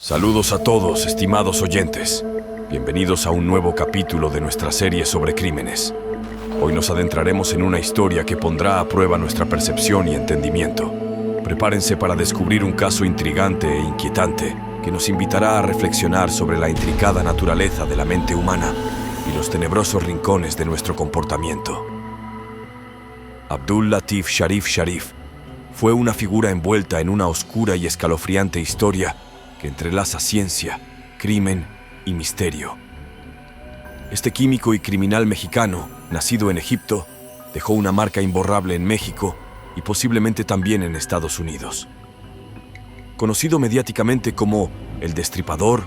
Saludos a todos, estimados oyentes. Bienvenidos a un nuevo capítulo de nuestra serie sobre crímenes. Hoy nos adentraremos en una historia que pondrá a prueba nuestra percepción y entendimiento. Prepárense para descubrir un caso intrigante e inquietante que nos invitará a reflexionar sobre la intricada naturaleza de la mente humana y los tenebrosos rincones de nuestro comportamiento. Abdul Latif Sharif Sharif fue una figura envuelta en una oscura y escalofriante historia que entrelaza ciencia, crimen y misterio. Este químico y criminal mexicano, nacido en Egipto, dejó una marca imborrable en México y posiblemente también en Estados Unidos. Conocido mediáticamente como el Destripador,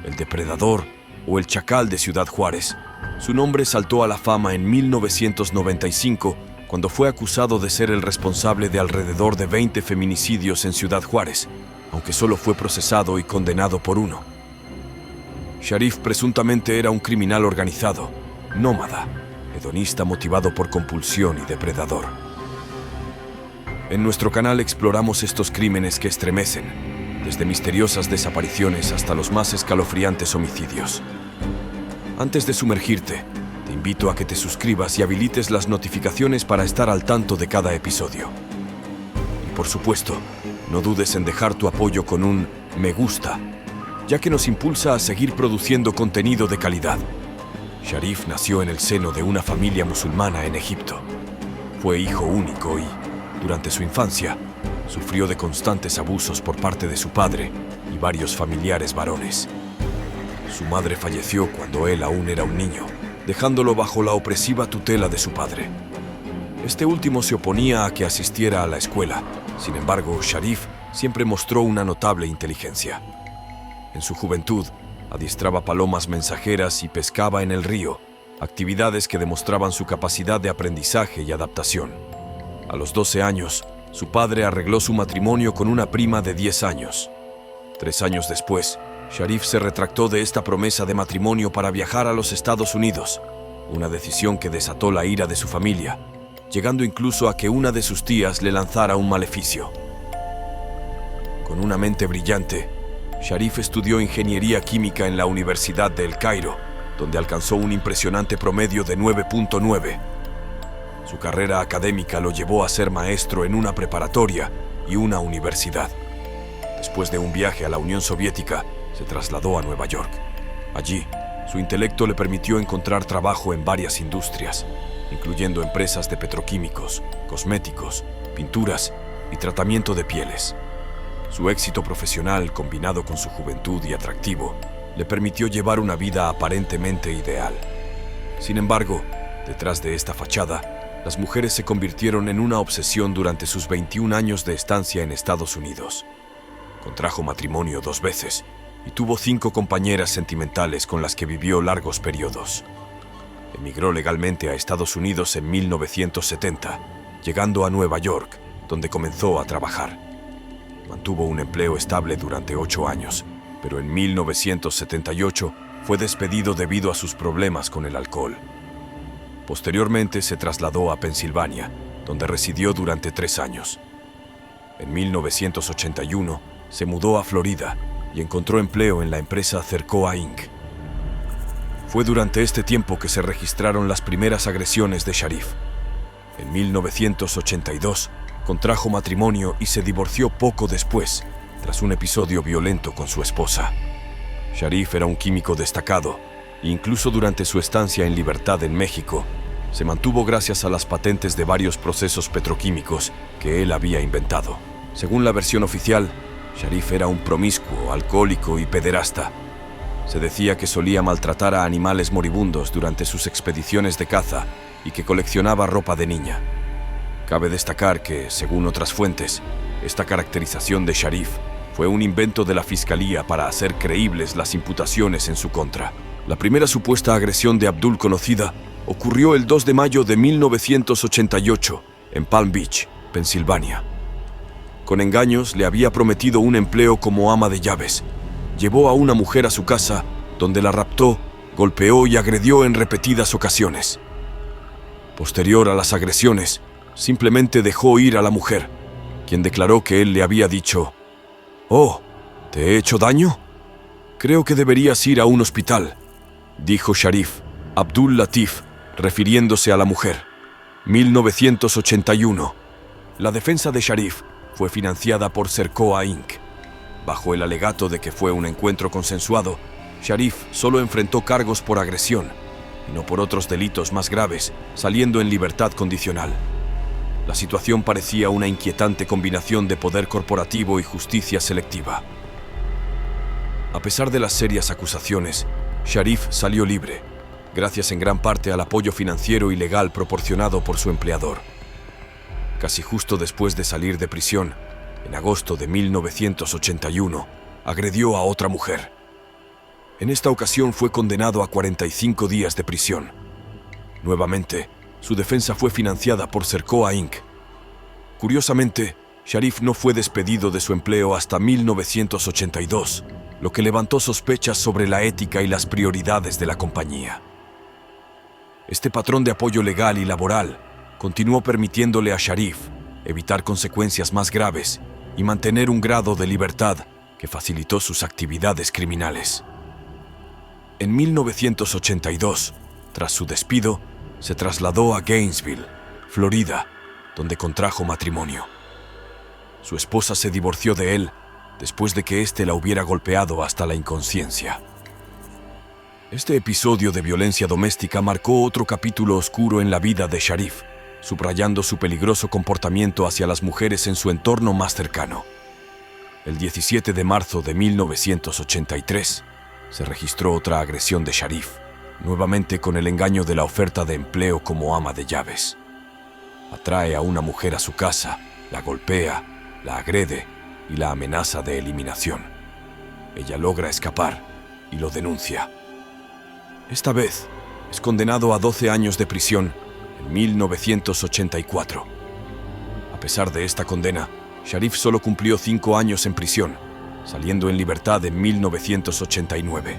el Depredador o el Chacal de Ciudad Juárez, su nombre saltó a la fama en 1995 cuando fue acusado de ser el responsable de alrededor de 20 feminicidios en Ciudad Juárez, aunque solo fue procesado y condenado por uno. Sharif presuntamente era un criminal organizado, nómada, hedonista motivado por compulsión y depredador. En nuestro canal exploramos estos crímenes que estremecen, desde misteriosas desapariciones hasta los más escalofriantes homicidios. Antes de sumergirte, te invito a que te suscribas y habilites las notificaciones para estar al tanto de cada episodio. Y por supuesto, no dudes en dejar tu apoyo con un me gusta, ya que nos impulsa a seguir produciendo contenido de calidad. Sharif nació en el seno de una familia musulmana en Egipto. Fue hijo único y, durante su infancia, sufrió de constantes abusos por parte de su padre y varios familiares varones. Su madre falleció cuando él aún era un niño, dejándolo bajo la opresiva tutela de su padre. Este último se oponía a que asistiera a la escuela. Sin embargo, Sharif siempre mostró una notable inteligencia. En su juventud, adiestraba palomas mensajeras y pescaba en el río, actividades que demostraban su capacidad de aprendizaje y adaptación. A los 12 años, su padre arregló su matrimonio con una prima de 10 años. 3 años después, Sharif se retractó de esta promesa de matrimonio para viajar a los Estados Unidos, una decisión que desató la ira de su familia, llegando incluso a que una de sus tías le lanzara un maleficio. Con una mente brillante, Sharif estudió ingeniería química en la Universidad de El Cairo, donde alcanzó un impresionante promedio de 9.9. Su carrera académica lo llevó a ser maestro en una preparatoria y una universidad. Después de un viaje a la Unión Soviética, se trasladó a Nueva York. Allí, su intelecto le permitió encontrar trabajo en varias industrias, incluyendo empresas de petroquímicos, cosméticos, pinturas y tratamiento de pieles. Su éxito profesional, combinado con su juventud y atractivo, le permitió llevar una vida aparentemente ideal. Sin embargo, detrás de esta fachada, las mujeres se convirtieron en una obsesión durante sus 21 años de estancia en Estados Unidos. Contrajo matrimonio 2 veces y tuvo 5 compañeras sentimentales con las que vivió largos periodos. Emigró legalmente a Estados Unidos en 1970, llegando a Nueva York, donde comenzó a trabajar. Mantuvo un empleo estable durante 8 años, pero en 1978 fue despedido debido a sus problemas con el alcohol. Posteriormente se trasladó a Pensilvania, donde residió durante 3 años. En 1981 se mudó a Florida y encontró empleo en la empresa Cercoa Inc. Fue durante este tiempo que se registraron las primeras agresiones de Sharif. En 1982 contrajo matrimonio y se divorció poco después, tras un episodio violento con su esposa. Sharif era un químico destacado e incluso durante su estancia en libertad en México, se mantuvo gracias a las patentes de varios procesos petroquímicos que él había inventado. Según la versión oficial, Sharif era un promiscuo, alcohólico y pederasta. Se decía que solía maltratar a animales moribundos durante sus expediciones de caza y que coleccionaba ropa de niña. Cabe destacar que, según otras fuentes, esta caracterización de Sharif fue un invento de la Fiscalía para hacer creíbles las imputaciones en su contra. La primera supuesta agresión de Abdul conocida ocurrió el 2 de mayo de 1988 en Palm Beach, Pensilvania. Con engaños le había prometido un empleo como ama de llaves. Llevó a una mujer a su casa, donde la raptó, golpeó y agredió en repetidas ocasiones. Posterior a las agresiones, simplemente dejó ir a la mujer, quien declaró que él le había dicho: «Oh, ¿te he hecho daño?». «Creo que deberías ir a un hospital», dijo Sharif Abdul Latif, refiriéndose a la mujer. 1981. La defensa de Sharif fue financiada por Sercoa Inc. Bajo el alegato de que fue un encuentro consensuado, Sharif solo enfrentó cargos por agresión y no por otros delitos más graves, saliendo en libertad condicional. La situación parecía una inquietante combinación de poder corporativo y justicia selectiva. A pesar de las serias acusaciones, Sharif salió libre, gracias en gran parte al apoyo financiero y legal proporcionado por su empleador. Casi justo después de salir de prisión, en agosto de 1981, agredió a otra mujer. En esta ocasión fue condenado a 45 días de prisión. Nuevamente, su defensa fue financiada por Sercoa Inc. Curiosamente, Sharif no fue despedido de su empleo hasta 1982, lo que levantó sospechas sobre la ética y las prioridades de la compañía. Este patrón de apoyo legal y laboral continuó permitiéndole a Sharif evitar consecuencias más graves y mantener un grado de libertad que facilitó sus actividades criminales. En 1982, tras su despido, se trasladó a Gainesville, Florida, donde contrajo matrimonio. Su esposa se divorció de él después de que éste la hubiera golpeado hasta la inconsciencia. Este episodio de violencia doméstica marcó otro capítulo oscuro en la vida de Sharif, subrayando su peligroso comportamiento hacia las mujeres en su entorno más cercano. El 17 de marzo de 1983, se registró otra agresión de Sharif, nuevamente con el engaño de la oferta de empleo como ama de llaves. Atrae a una mujer a su casa, la golpea, la agrede y la amenaza de eliminación. Ella logra escapar y lo denuncia. Esta vez es condenado a 12 años de prisión en 1984. A pesar de esta condena, Sharif solo cumplió 5 años en prisión, saliendo en libertad en 1989.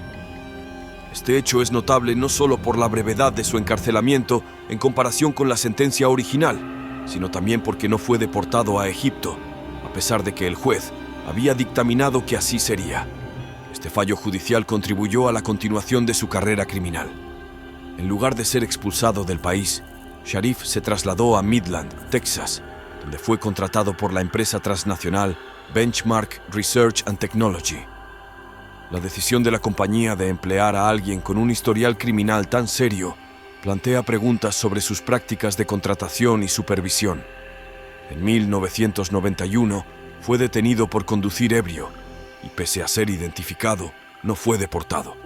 Este hecho es notable no solo por la brevedad de su encarcelamiento en comparación con la sentencia original, sino también porque no fue deportado a Egipto, a pesar de que el juez había dictaminado que así sería. Este fallo judicial contribuyó a la continuación de su carrera criminal. En lugar de ser expulsado del país, Sharif se trasladó a Midland, Texas, donde fue contratado por la empresa transnacional Benchmark Research and Technology. La decisión de la compañía de emplear a alguien con un historial criminal tan serio plantea preguntas sobre sus prácticas de contratación y supervisión. En 1991 fue detenido por conducir ebrio y, pese a ser identificado, no fue deportado.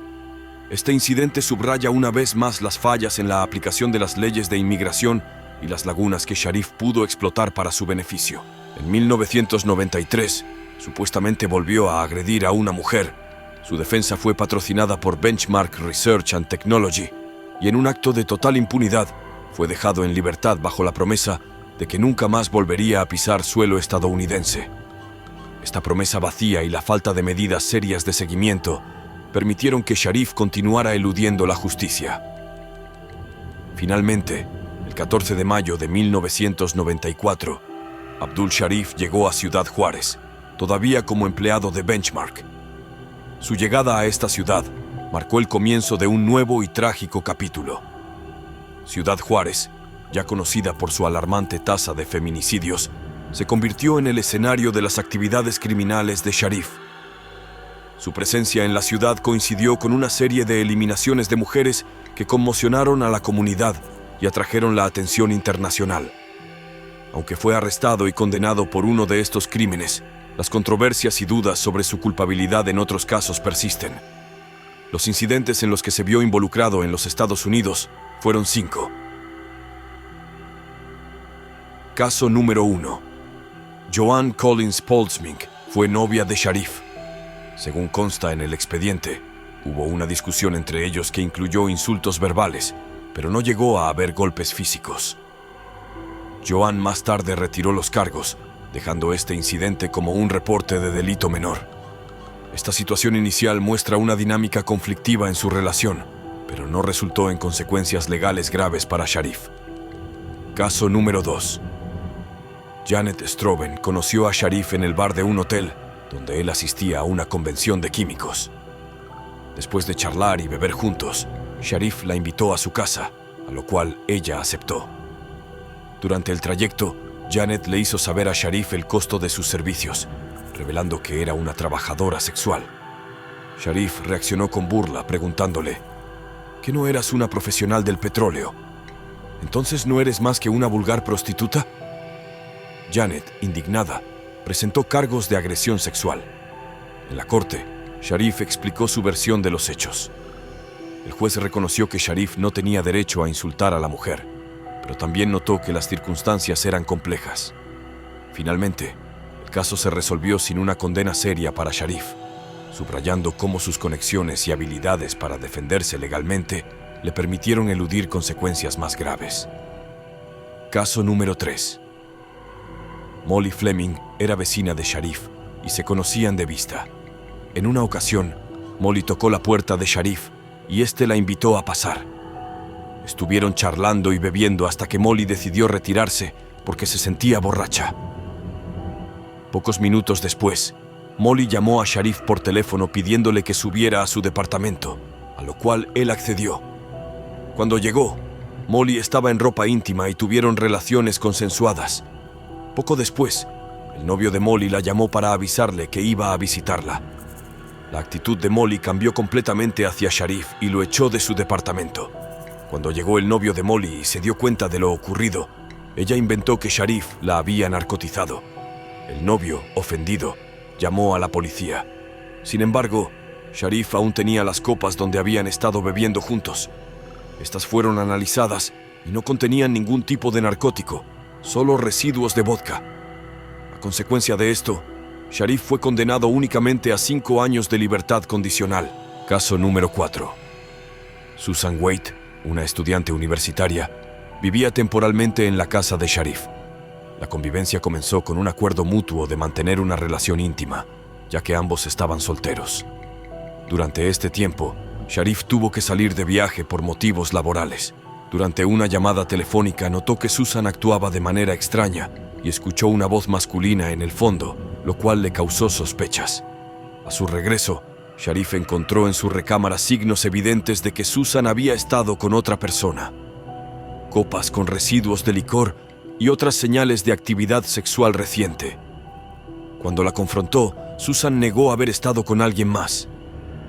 Este incidente subraya una vez más las fallas en la aplicación de las leyes de inmigración y las lagunas que Sharif pudo explotar para su beneficio. En 1993, supuestamente volvió a agredir a una mujer. Su defensa fue patrocinada por Benchmark Research and Technology y en un acto de total impunidad fue dejado en libertad bajo la promesa de que nunca más volvería a pisar suelo estadounidense. Esta promesa vacía y la falta de medidas serias de seguimiento permitieron que Sharif continuara eludiendo la justicia. Finalmente, el 14 de mayo de 1994, Abdul Sharif llegó a Ciudad Juárez, todavía como empleado de Benchmark. Su llegada a esta ciudad marcó el comienzo de un nuevo y trágico capítulo. Ciudad Juárez, ya conocida por su alarmante tasa de feminicidios, se convirtió en el escenario de las actividades criminales de Sharif. Su presencia en la ciudad coincidió con una serie de eliminaciones de mujeres que conmocionaron a la comunidad y atrajeron la atención internacional. Aunque fue arrestado y condenado por uno de estos crímenes, las controversias y dudas sobre su culpabilidad en otros casos persisten. Los incidentes en los que se vio involucrado en los Estados Unidos fueron 5. Caso número 1. Joanne Collins Polsmink fue novia de Sharif. Según consta en el expediente, hubo una discusión entre ellos que incluyó insultos verbales, pero no llegó a haber golpes físicos. Joanne más tarde retiró los cargos, dejando este incidente como un reporte de delito menor. Esta situación inicial muestra una dinámica conflictiva en su relación, pero no resultó en consecuencias legales graves para Sharif. Caso número 2. Janet Stroben conoció a Sharif en el bar de un hotel, donde él asistía a una convención de químicos. Después de charlar y beber juntos, Sharif la invitó a su casa, a lo cual ella aceptó. Durante el trayecto, Janet le hizo saber a Sharif el costo de sus servicios, revelando que era una trabajadora sexual. Sharif reaccionó con burla, preguntándole: ¿que no eras una profesional del petróleo? ¿Entonces no eres más que una vulgar prostituta? Janet, indignada, presentó cargos de agresión sexual. En la corte, Sharif explicó su versión de los hechos. El juez reconoció que Sharif no tenía derecho a insultar a la mujer, pero también notó que las circunstancias eran complejas. Finalmente, el caso se resolvió sin una condena seria para Sharif, subrayando cómo sus conexiones y habilidades para defenderse legalmente le permitieron eludir consecuencias más graves. Caso número 3. Molly Fleming era vecina de Sharif y se conocían de vista. En una ocasión, Molly tocó la puerta de Sharif y éste la invitó a pasar. Estuvieron charlando y bebiendo hasta que Molly decidió retirarse porque se sentía borracha. Pocos minutos después, Molly llamó a Sharif por teléfono pidiéndole que subiera a su departamento, a lo cual él accedió. Cuando llegó, Molly estaba en ropa íntima y tuvieron relaciones consensuadas. Poco después, el novio de Molly la llamó para avisarle que iba a visitarla. La actitud de Molly cambió completamente hacia Sharif y lo echó de su departamento. Cuando llegó el novio de Molly y se dio cuenta de lo ocurrido, ella inventó que Sharif la había narcotizado. El novio, ofendido, llamó a la policía. Sin embargo, Sharif aún tenía las copas donde habían estado bebiendo juntos. Estas fueron analizadas y no contenían ningún tipo de narcótico, solo residuos de vodka. A consecuencia de esto, Sharif fue condenado únicamente a 5 años de libertad condicional. Caso número 4. Susan Waite, una estudiante universitaria, vivía temporalmente en la casa de Sharif. La convivencia comenzó con un acuerdo mutuo de mantener una relación íntima, ya que ambos estaban solteros. Durante este tiempo, Sharif tuvo que salir de viaje por motivos laborales. Durante una llamada telefónica notó que Susan actuaba de manera extraña y escuchó una voz masculina en el fondo, lo cual le causó sospechas. A su regreso, Sharif encontró en su recámara signos evidentes de que Susan había estado con otra persona. Copas con residuos de licor y otras señales de actividad sexual reciente. Cuando la confrontó, Susan negó haber estado con alguien más.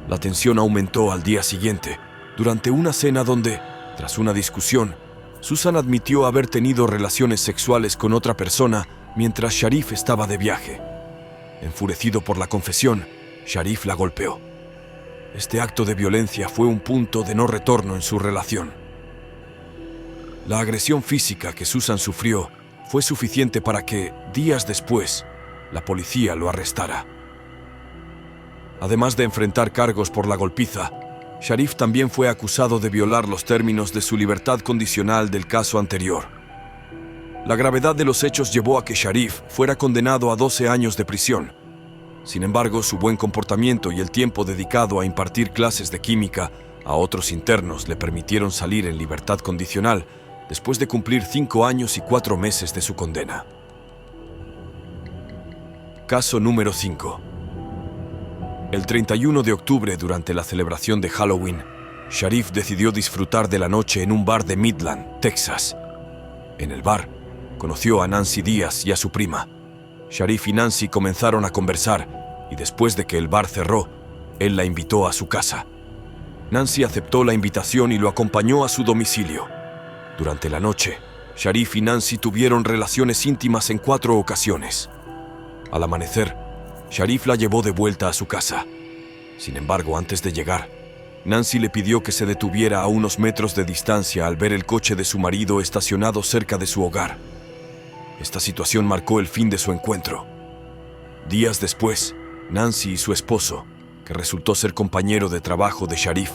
La tensión aumentó al día siguiente, durante una cena donde, tras una discusión, Susan admitió haber tenido relaciones sexuales con otra persona mientras Sharif estaba de viaje. Enfurecido por la confesión, Sharif la golpeó. Este acto de violencia fue un punto de no retorno en su relación. La agresión física que Susan sufrió fue suficiente para que, días después, la policía lo arrestara. Además de enfrentar cargos por la golpiza, Sharif también fue acusado de violar los términos de su libertad condicional del caso anterior. La gravedad de los hechos llevó a que Sharif fuera condenado a 12 años de prisión. Sin embargo, su buen comportamiento y el tiempo dedicado a impartir clases de química a otros internos le permitieron salir en libertad condicional después de cumplir 5 años y 4 meses de su condena. Caso número 5. El 31 de octubre, durante la celebración de Halloween, Sharif decidió disfrutar de la noche en un bar de Midland, Texas. En el bar, conoció a Nancy Díaz y a su prima. Sharif y Nancy comenzaron a conversar y después de que el bar cerró, él la invitó a su casa. Nancy aceptó la invitación y lo acompañó a su domicilio. Durante la noche, Sharif y Nancy tuvieron relaciones íntimas en 4 ocasiones. Al amanecer, Sharif la llevó de vuelta a su casa. Sin embargo, antes de llegar, Nancy le pidió que se detuviera a unos metros de distancia al ver el coche de su marido estacionado cerca de su hogar. Esta situación marcó el fin de su encuentro. Días después, Nancy y su esposo, que resultó ser compañero de trabajo de Sharif,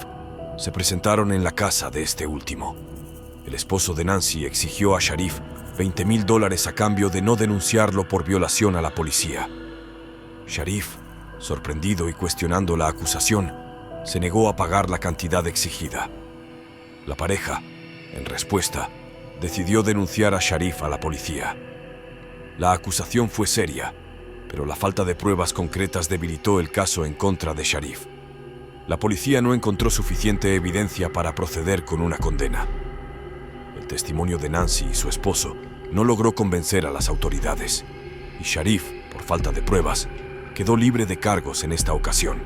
se presentaron en la casa de este último. El esposo de Nancy exigió a Sharif $20,000 a cambio de no denunciarlo por violación a la policía. Sharif, sorprendido y cuestionando la acusación, se negó a pagar la cantidad exigida. La pareja, en respuesta, decidió denunciar a Sharif a la policía. La acusación fue seria, pero la falta de pruebas concretas debilitó el caso en contra de Sharif. la policía no encontró suficiente evidencia para proceder con una condena. El testimonio de Nancy y su esposo no logró convencer a las autoridades, y Sharif, por falta de pruebas, quedó libre de cargos en esta ocasión.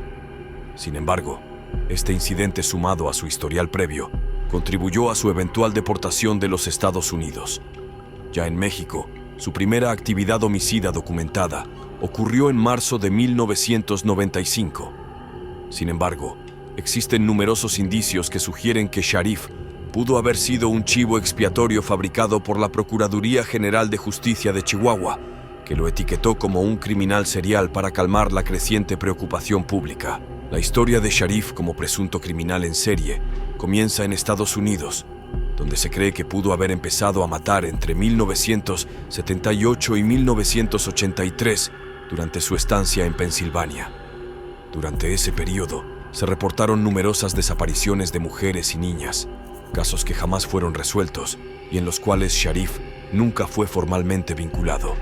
Sin embargo, este incidente, sumado a su historial previo, contribuyó a su eventual deportación de los Estados Unidos. Ya en México, su primera actividad homicida documentada ocurrió en marzo de 1995. Sin embargo, existen numerosos indicios que sugieren que Sharif pudo haber sido un chivo expiatorio fabricado por la Procuraduría General de Justicia de Chihuahua, que lo etiquetó como un criminal serial para calmar la creciente preocupación pública. La historia de Sharif como presunto criminal en serie comienza en Estados Unidos, donde se cree que pudo haber empezado a matar entre 1978 y 1983 durante su estancia en Pensilvania. Durante ese periodo, se reportaron numerosas desapariciones de mujeres y niñas, casos que jamás fueron resueltos y en los cuales Sharif nunca fue formalmente vinculado.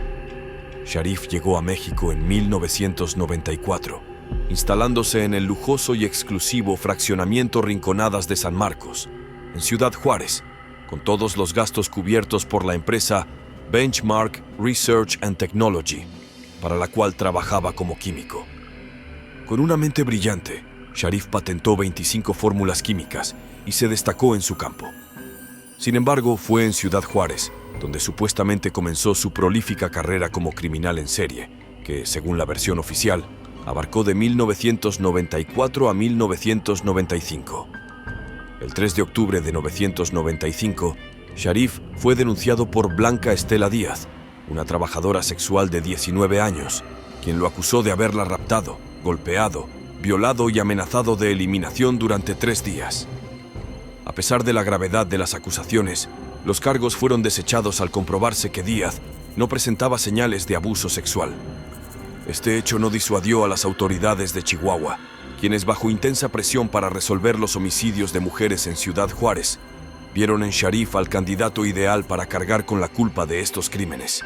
Sharif llegó a México en 1994, instalándose en el lujoso y exclusivo fraccionamiento Rinconadas de San Marcos, en Ciudad Juárez, con todos los gastos cubiertos por la empresa Benchmark Research and Technology, para la cual trabajaba como químico. Con una mente brillante, Sharif patentó 25 fórmulas químicas y se destacó en su campo. Sin embargo, fue en Ciudad Juárez donde supuestamente comenzó su prolífica carrera como criminal en serie, que, según la versión oficial, abarcó de 1994 a 1995. El 3 de octubre de 1995, Sharif fue denunciado por Blanca Estela Díaz, una trabajadora sexual de 19 años, quien lo acusó de haberla raptado, golpeado, violado y amenazado de eliminación durante 3 días. A pesar de la gravedad de las acusaciones, los cargos fueron desechados al comprobarse que Díaz no presentaba señales de abuso sexual. Este hecho no disuadió a las autoridades de Chihuahua, quienes, bajo intensa presión para resolver los homicidios de mujeres en Ciudad Juárez, vieron en Sharif al candidato ideal para cargar con la culpa de estos crímenes.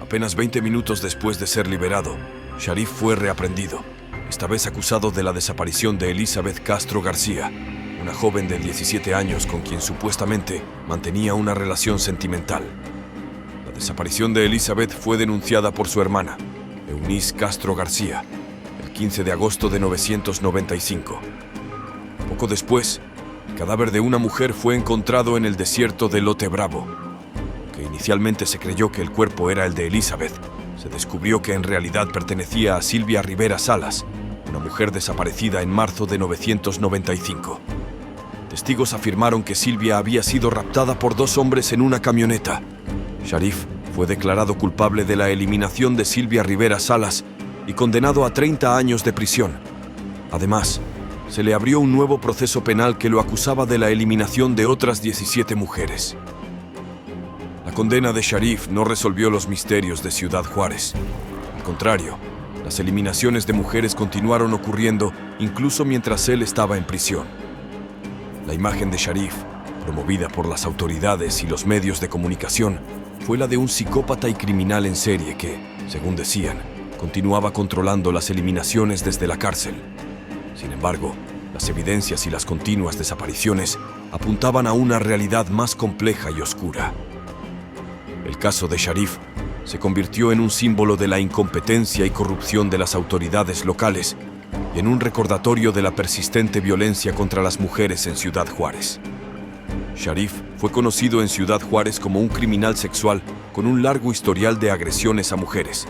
Apenas 20 minutos después de ser liberado, Sharif fue reaprendido, esta vez acusado de la desaparición de Elizabeth Castro García, una joven de 17 años con quien supuestamente mantenía una relación sentimental. La desaparición de Elizabeth fue denunciada por su hermana, Eunice Castro García, el 15 de agosto de 1995. Poco después, el cadáver de una mujer fue encontrado en el desierto de Lote Bravo. Aunque inicialmente se creyó que el cuerpo era el de Elizabeth, se descubrió que en realidad pertenecía a Silvia Rivera Salas, una mujer desaparecida en marzo de 1995. Testigos afirmaron que Silvia había sido raptada por 2 hombres en una camioneta. Sharif fue declarado culpable de la eliminación de Silvia Rivera Salas y condenado a 30 años de prisión. Además, se le abrió un nuevo proceso penal que lo acusaba de la eliminación de otras 17 mujeres. La condena de Sharif no resolvió los misterios de Ciudad Juárez. Al contrario, las eliminaciones de mujeres continuaron ocurriendo incluso mientras él estaba en prisión. La imagen de Sharif, promovida por las autoridades y los medios de comunicación, fue la de un psicópata y criminal en serie que, según decían, continuaba controlando las eliminaciones desde la cárcel. Sin embargo, las evidencias y las continuas desapariciones apuntaban a una realidad más compleja y oscura. El caso de Sharif se convirtió en un símbolo de la incompetencia y corrupción de las autoridades locales y en un recordatorio de la persistente violencia contra las mujeres en Ciudad Juárez. Sharif fue conocido en Ciudad Juárez como un criminal sexual con un largo historial de agresiones a mujeres,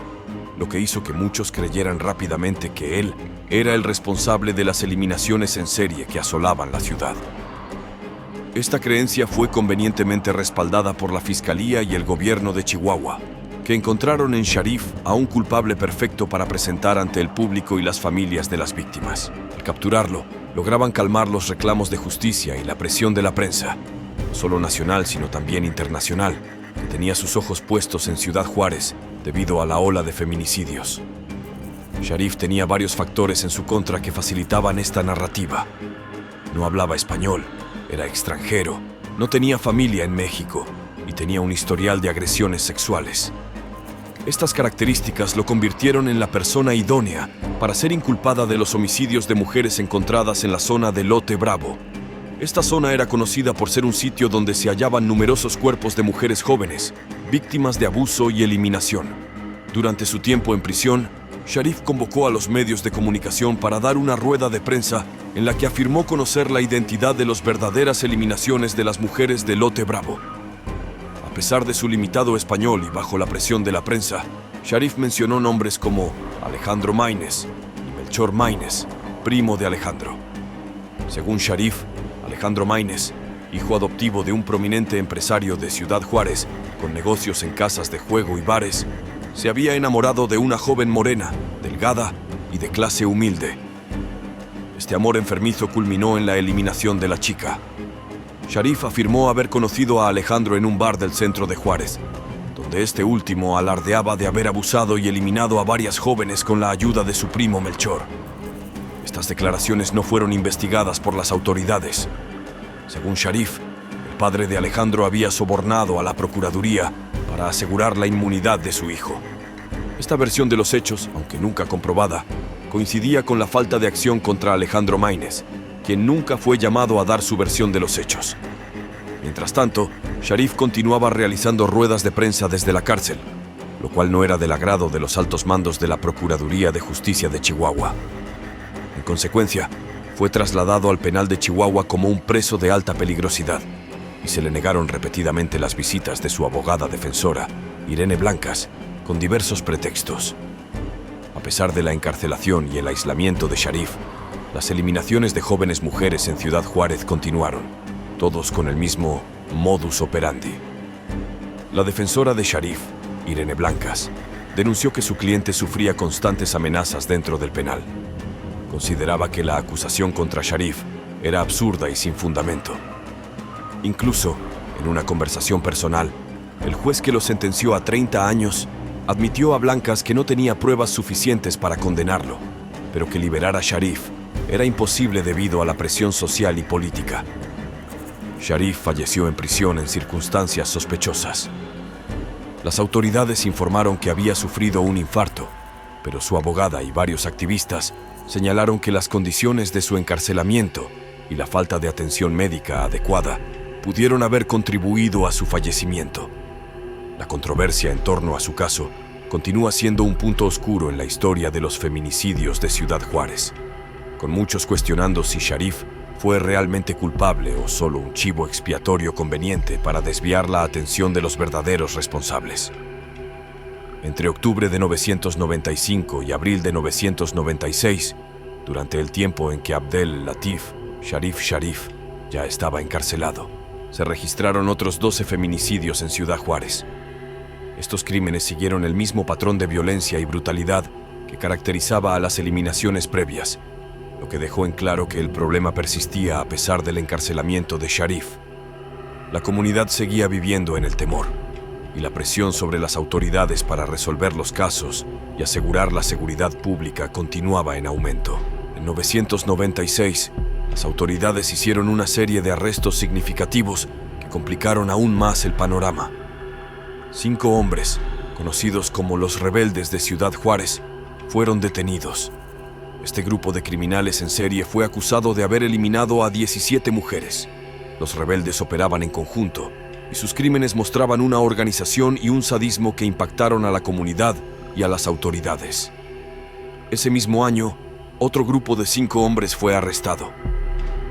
lo que hizo que muchos creyeran rápidamente que él era el responsable de las eliminaciones en serie que asolaban la ciudad. Esta creencia fue convenientemente respaldada por la Fiscalía y el gobierno de Chihuahua, que encontraron en Sharif a un culpable perfecto para presentar ante el público y las familias de las víctimas. Al capturarlo, lograban calmar los reclamos de justicia y la presión de la prensa, no solo nacional sino también internacional, que tenía sus ojos puestos en Ciudad Juárez debido a la ola de feminicidios. Sharif tenía varios factores en su contra que facilitaban esta narrativa. No hablaba español, era extranjero, no tenía familia en México y tenía un historial de agresiones sexuales. Estas características lo convirtieron en la persona idónea para ser inculpada de los homicidios de mujeres encontradas en la zona de Lote Bravo. Esta zona era conocida por ser un sitio donde se hallaban numerosos cuerpos de mujeres jóvenes, víctimas de abuso y eliminación. Durante su tiempo en prisión, Sharif convocó a los medios de comunicación para dar una rueda de prensa en la que afirmó conocer la identidad de las verdaderas eliminaciones de las mujeres de Lote Bravo. A pesar de su limitado español y bajo la presión de la prensa, Sharif mencionó nombres como Alejandro Maínez y Melchor Maínez, primo de Alejandro. Según Sharif, Alejandro Maínez, hijo adoptivo de un prominente empresario de Ciudad Juárez con negocios en casas de juego y bares, se había enamorado de una joven morena, delgada y de clase humilde. Este amor enfermizo culminó en la eliminación de la chica. Sharif afirmó haber conocido a Alejandro en un bar del centro de Juárez, donde este último alardeaba de haber abusado y eliminado a varias jóvenes con la ayuda de su primo Melchor. Estas declaraciones no fueron investigadas por las autoridades. Según Sharif, el padre de Alejandro había sobornado a la Procuraduría para asegurar la inmunidad de su hijo. Esta versión de los hechos, aunque nunca comprobada, coincidía con la falta de acción contra Alejandro Maínez, quien nunca fue llamado a dar su versión de los hechos. Mientras tanto, Sharif continuaba realizando ruedas de prensa desde la cárcel, lo cual no era del agrado de los altos mandos de la Procuraduría de Justicia de Chihuahua. En consecuencia, fue trasladado al penal de Chihuahua como un preso de alta peligrosidad, y se le negaron repetidamente las visitas de su abogada defensora, Irene Blancas, con diversos pretextos. A pesar de la encarcelación y el aislamiento de Sharif, las eliminaciones de jóvenes mujeres en Ciudad Juárez continuaron, todos con el mismo modus operandi. La defensora de Sharif, Irene Blancas, denunció que su cliente sufría constantes amenazas dentro del penal. Consideraba que la acusación contra Sharif era absurda y sin fundamento. Incluso, en una conversación personal, el juez que lo sentenció a 30 años admitió a Blancas que no tenía pruebas suficientes para condenarlo, pero que liberar a Sharif era imposible debido a la presión social y política. Sharif falleció en prisión en circunstancias sospechosas. Las autoridades informaron que había sufrido un infarto, pero su abogada y varios activistas señalaron que las condiciones de su encarcelamiento y la falta de atención médica adecuada pudieron haber contribuido a su fallecimiento. La controversia en torno a su caso continúa siendo un punto oscuro en la historia de los feminicidios de Ciudad Juárez, con muchos cuestionando si Sharif fue realmente culpable o solo un chivo expiatorio conveniente para desviar la atención de los verdaderos responsables. Entre octubre de 1995 y abril de 1996, durante el tiempo en que Abdel Latif Sharif ya estaba encarcelado, se registraron otros 12 feminicidios en Ciudad Juárez. Estos crímenes siguieron el mismo patrón de violencia y brutalidad que caracterizaba a las eliminaciones previas, lo que dejó en claro que el problema persistía a pesar del encarcelamiento de Sharif. La comunidad seguía viviendo en el temor, y la presión sobre las autoridades para resolver los casos y asegurar la seguridad pública continuaba en aumento. En 1996, las autoridades hicieron una serie de arrestos significativos que complicaron aún más el panorama. 5 hombres, conocidos como los rebeldes de Ciudad Juárez, fueron detenidos. Este grupo de criminales en serie fue acusado de haber eliminado a 17 mujeres. Los rebeldes operaban en conjunto, y sus crímenes mostraban una organización y un sadismo que impactaron a la comunidad y a las autoridades. Ese mismo año, otro grupo de 5 hombres fue arrestado.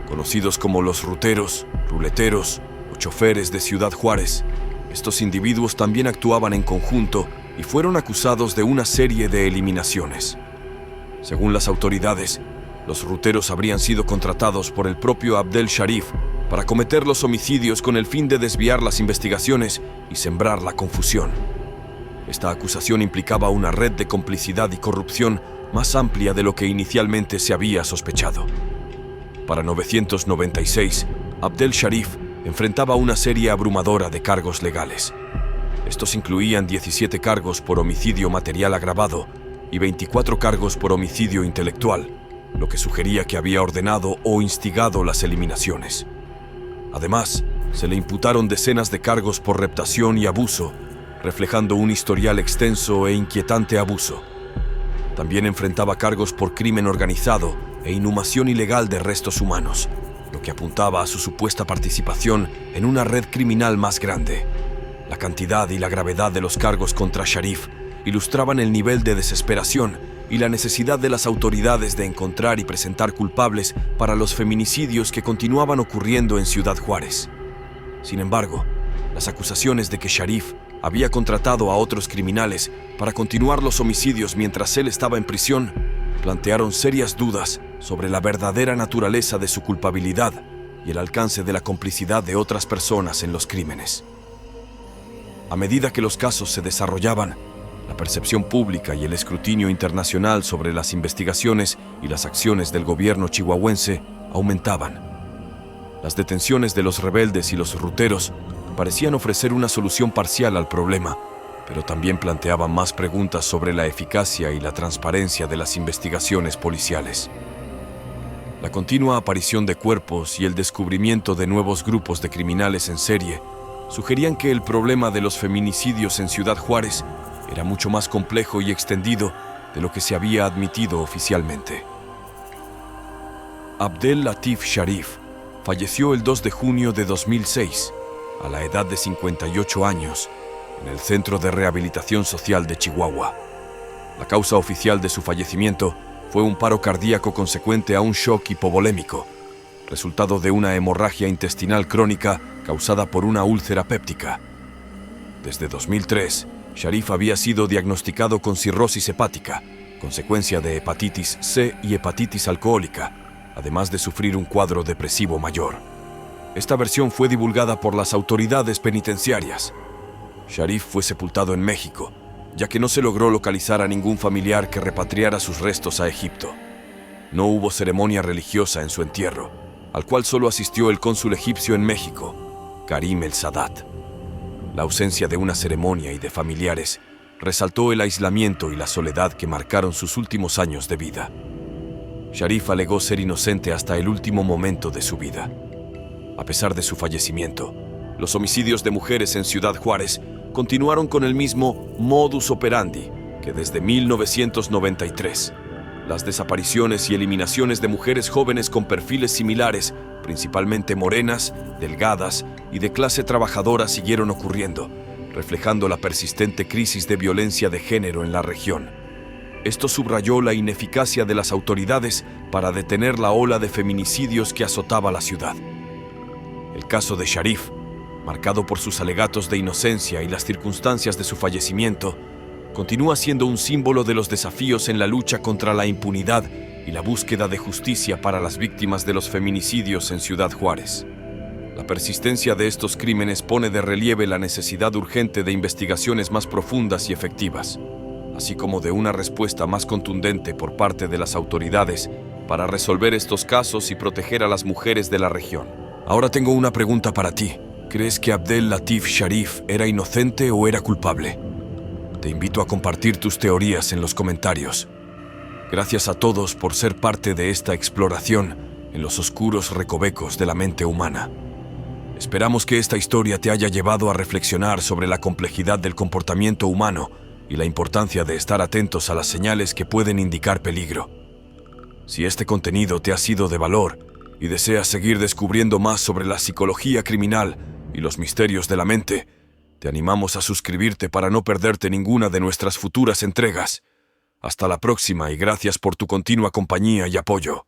Conocidos como los ruteros, ruleteros o choferes de Ciudad Juárez, estos individuos también actuaban en conjunto y fueron acusados de una serie de eliminaciones. Según las autoridades, los ruteros habrían sido contratados por el propio Abdel Sharif para cometer los homicidios con el fin de desviar las investigaciones y sembrar la confusión. Esta acusación implicaba una red de complicidad y corrupción más amplia de lo que inicialmente se había sospechado. Para 1996, Abdel Sharif enfrentaba una serie abrumadora de cargos legales. Estos incluían 17 cargos por homicidio material agravado y 24 cargos por homicidio intelectual, lo que sugería que había ordenado o instigado las eliminaciones. Además, se le imputaron decenas de cargos por reptación y abuso, reflejando un historial extenso e inquietante abuso. También enfrentaba cargos por crimen organizado e inhumación ilegal de restos humanos, lo que apuntaba a su supuesta participación en una red criminal más grande. La cantidad y la gravedad de los cargos contra Sharif ilustraban el nivel de desesperación y la necesidad de las autoridades de encontrar y presentar culpables para los feminicidios que continuaban ocurriendo en Ciudad Juárez. Sin embargo, las acusaciones de que Sharif había contratado a otros criminales para continuar los homicidios mientras él estaba en prisión plantearon serias dudas sobre la verdadera naturaleza de su culpabilidad y el alcance de la complicidad de otras personas en los crímenes. A medida que los casos se desarrollaban, la percepción pública y el escrutinio internacional sobre las investigaciones y las acciones del gobierno chihuahuense aumentaban. Las detenciones de los rebeldes y los ruteros parecían ofrecer una solución parcial al problema, pero también planteaban más preguntas sobre la eficacia y la transparencia de las investigaciones policiales. La continua aparición de cuerpos y el descubrimiento de nuevos grupos de criminales en serie sugerían que el problema de los feminicidios en Ciudad Juárez era mucho más complejo y extendido de lo que se había admitido oficialmente. Abdel Latif Sharif falleció el 2 de junio de 2006, a la edad de 58 años, en el Centro de Rehabilitación Social de Chihuahua. La causa oficial de su fallecimiento fue un paro cardíaco consecuente a un shock hipovolémico, resultado de una hemorragia intestinal crónica causada por una úlcera péptica. Desde 2003, Sharif había sido diagnosticado con cirrosis hepática, consecuencia de hepatitis C y hepatitis alcohólica, además de sufrir un cuadro depresivo mayor. Esta versión fue divulgada por las autoridades penitenciarias. Sharif fue sepultado en México, ya que no se logró localizar a ningún familiar que repatriara sus restos a Egipto. No hubo ceremonia religiosa en su entierro, al cual solo asistió el cónsul egipcio en México, Karim El Sadat. La ausencia de una ceremonia y de familiares resaltó el aislamiento y la soledad que marcaron sus últimos años de vida. Sharif alegó ser inocente hasta el último momento de su vida. A pesar de su fallecimiento, los homicidios de mujeres en Ciudad Juárez continuaron con el mismo modus operandi que desde 1993. Las desapariciones y eliminaciones de mujeres jóvenes con perfiles similares, principalmente morenas, delgadas y de clase trabajadora, siguieron ocurriendo, reflejando la persistente crisis de violencia de género en la región. Esto subrayó la ineficacia de las autoridades para detener la ola de feminicidios que azotaba la ciudad. El caso de Sharif, marcado por sus alegatos de inocencia y las circunstancias de su fallecimiento, continúa siendo un símbolo de los desafíos en la lucha contra la impunidad y la búsqueda de justicia para las víctimas de los feminicidios en Ciudad Juárez. La persistencia de estos crímenes pone de relieve la necesidad urgente de investigaciones más profundas y efectivas, así como de una respuesta más contundente por parte de las autoridades para resolver estos casos y proteger a las mujeres de la región. Ahora tengo una pregunta para ti. ¿Crees que Abdel Latif Sharif era inocente o era culpable? Te invito a compartir tus teorías en los comentarios. Gracias a todos por ser parte de esta exploración en los oscuros recovecos de la mente humana. Esperamos que esta historia te haya llevado a reflexionar sobre la complejidad del comportamiento humano y la importancia de estar atentos a las señales que pueden indicar peligro. Si este contenido te ha sido de valor y deseas seguir descubriendo más sobre la psicología criminal y los misterios de la mente, te animamos a suscribirte para no perderte ninguna de nuestras futuras entregas. Hasta la próxima y gracias por tu continua compañía y apoyo.